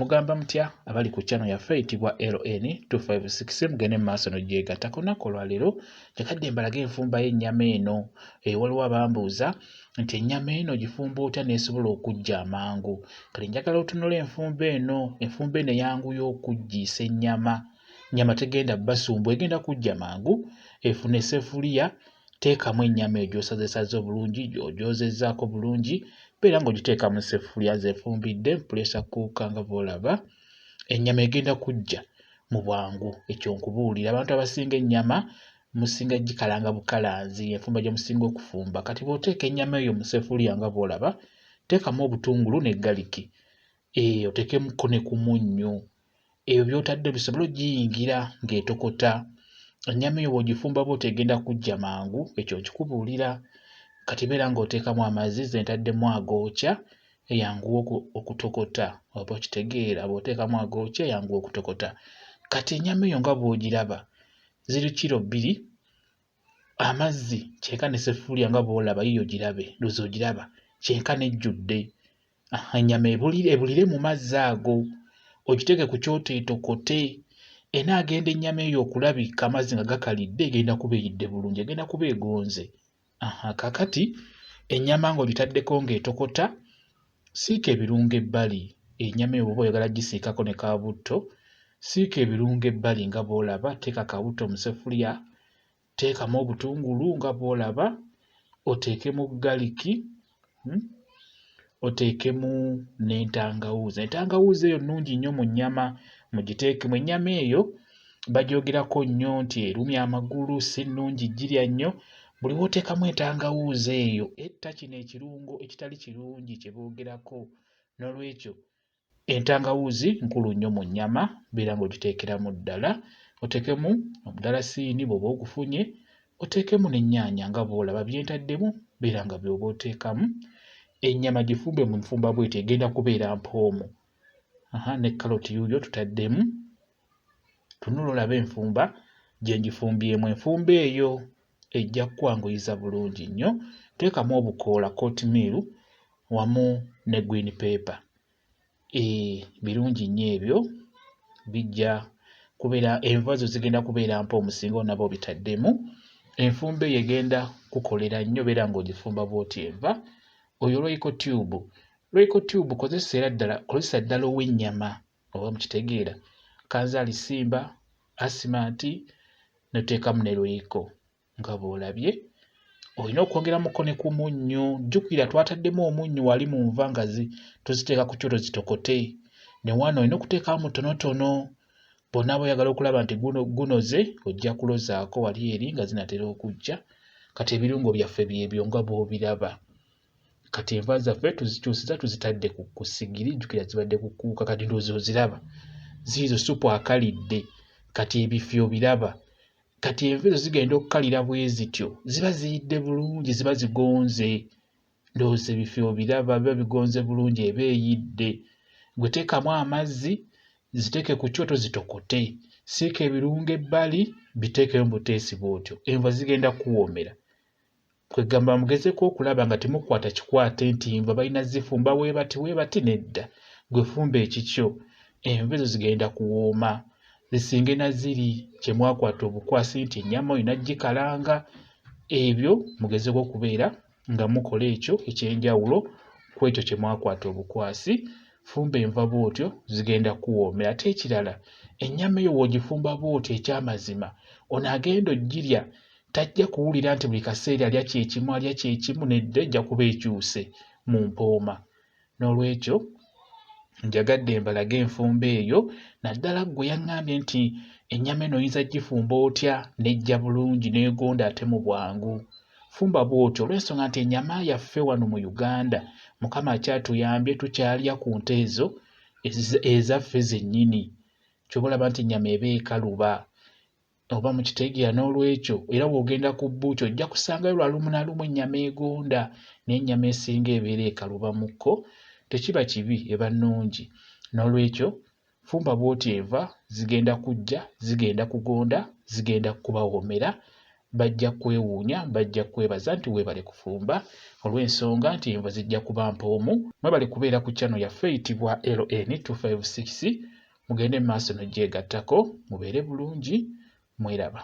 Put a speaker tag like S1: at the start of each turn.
S1: Mugamba mutya abali ku channel yaffe eyitibwa LN 256 mugende mu maaso n'ogyegatta ku lunaku olwaleero jakadde mbalage enfumba y'ennyama eno. Waliwo abambuuza nti ennyama eno gifumba otya n'esobola okujja amangu. Kale njagala otunule enfumba eno. Enfumba eno eyanguya okuggiisa ennyama. Nnyama tegenda basumbu, egenda kujja mangu. Efuna essefuliya, teekamu ennyama egy'osazesaze obulungi, gy'ogyozezzaako bulungi, beera ng'ogiteeka mu ssefuliya zeefumbidde pressure cooker nga bw'olaba. Ennyama egenda kujja mu bwangu, ekyo nkubuulira. Abantu abasinga ennyama musinga gikalanga bukalanzi, enfumba gye musinga okufumba. Kati bw'oteeka ennyama eyo mu ssefuliya nga bw'olaba, teekamu obutungulu ne galiki, oteekemuko ne ku munnyo. Ebyo by'otadde bisobole ogiyingira ng'etokota. Ennyama eyo bw'ogifumba bw'otyo egenda kujja mangu, ekyo nkikubuulira. Kati beera ng'oteekamu amazzi ze ntaddemu agookya eyanguwa okutokota. Oba okitegeera, bw'oteekamu agookya eyanguwa okutokota. Kati ennyama eyo nga bw'ogiraba ziri kilo 2, amazzi kyenkana essefuliya nga bw'olaba yiyo girabe, ndowooza ogiraba kyenkana ejjudde. Ennyama ebulire mu mazzi ago, ogiteeke ku kyoto etokote. Enaagenda ennyama eyo okulabika amazzi nga gakalidde, egenda kuba eyidde bulungi, egenda kuba egonze. Kaakati ennyama ng'ogitaddeko ng'etokota, siika ebirungo ebbali. Ennyama eyo bw'oba oyagala gisiikako ne kaabutto, siika ebirungo ebbali nga bw'olaba, teeka kaabutto mu ssefuliya, teekamu obutungulu nga bw'olaba, oteekemu galiki, oteekemu n'entangawuuzi. Entangawuuzi eyo nnungi nnyo mu nnyama, mugiteekemu. Ennyama eyo bagyogerako nnyo nti erumya amagulu, si nnungi girya nnyo. Buli w'oteekamu entangawuuzi eyo etta kino ekirungo ekitali kirungi kye boogerako. N'olwekyo entangawuuzi nkulu nnyo mu nnyama, beera ng'ogiteekeramu ddala. Oteekemu omudalasini bw'oba ogufunye, oteekemu n'ennyaanya nga bw'olaba byentaddemu, beera nga by'oba oteekamu. Ennyama gifumbe mu nfumba bw'etyo egenda kubeera mpoomu. Ne kkaloti yuuyo tutaddemu. Tunula olabe enfumba gye ngifumbyemu. Enfumba eyo ejja kukwanguyiza bulungi nnyo. Teekamu obukoola kootimiiru wamu ne green paper. Birungi nnyo ebyo, bijja kubeera enva zo zigenda kubeera mpoomu singa onaba obitaddemu. Enfumba eyo egenda kukolera nnyo, beera ng'ogifumba bw'otyo enva. Oyo Royco tube. Royco tube kozesa ddala ow'ennyama, oba mukitegeera. Kanzaali simba, asimanti, n'oteekamu ne Royco nga bw'olabye. Olina okwongeramuko ne ku munnyo. Jjukira twataddemu omunnyo wali mu nva nga tuziteeka ku kyoto zitokote. Ne wano olina okuteekamu mutonotono. Bw'onaaba oyagala okulaba nti gunoze, ojja kulozaako wali eri nga zinatera okujja. Kati ebirungo byaffe byebyo nga bw'obiraba. Kati enva zaffe tuzikyusiza tuzitadde ku ssigiri, jjukira zibadde kukuuka, kati ndowooza oziraba. Ziizo supu akalidde, kati ebifyo biraba. Kati enva ezo zigenda okukalira bwe zityo, ziba ziyidde bulungi, ziba zigonze. Ndowooza ebifyo biraba, biba bigonze bulungi, eba eyidde. Gwe teekamu amazzi, ziteeke ku kyoto zitokote. Siika ebirungo ebbali, biteekeyo mu buteesi bw'otyo. Enva zigenda kuwoomera. Kwegamba mugezeko okulaba nga temukwata kikwate nti enva balina zifumba weebati nedda. Gwe fumba ekikyo. Enva ezo zigenda kuwooma. Zisinge na ziri kye mwakwata obukwasi nti ennyama olina gikalanga. Ebyo mugezeko okubeera nga mukola ekyo ekyenjawulo ku ekyo kye mwakwata obukwasi. Fumba enva bw'otyo zigenda kuwoomera. Ate ekirala, ennyama eyo w'ogifumba bw'otyo eky'amazima, ono agenda ogirya tajja kuwulira nti buli kaseera alya kyekimu nedda, ejja kuba ekyuse mu mpooma. N'olwekyo njagadde mbalage enfumba eyo, naddala ggwe yaŋŋambye nti ennyama eno oyinza gifumba otya n'ejja bulungi n'egonda ate mu bwangu. Fumba bw'otyo olw'ensonga nti ennyama yaffe wano mu Uganda Mukama akyatuyambye, tukyalya ku nte ezo ezaffe zennyini. Ky'oba olaba nti ennyama eba ekaluba oba mukitegeera. N'olwekyo era bw'ogenda ku bbuuki ojja kusangayo lwalumu na lumu ennyama egonda, n'ennyama esinga ebeera ekaluba mukko. Tekiba kibi, eba nnungi. N'olwekyo fumba bw'otyo enva zigenda kujja, zigenda kugonda, zigenda kubawoomera. bajja kwewuunya, bajja kwebaza nti weebale kufumba olw'ensonga nti enva zijja kuba mpoomu. Mwebale kubeera ku channel yaffe eyitibwa LN256. Mugende mu maaso n'ogyegattako, mubeere bulungi, mweraba.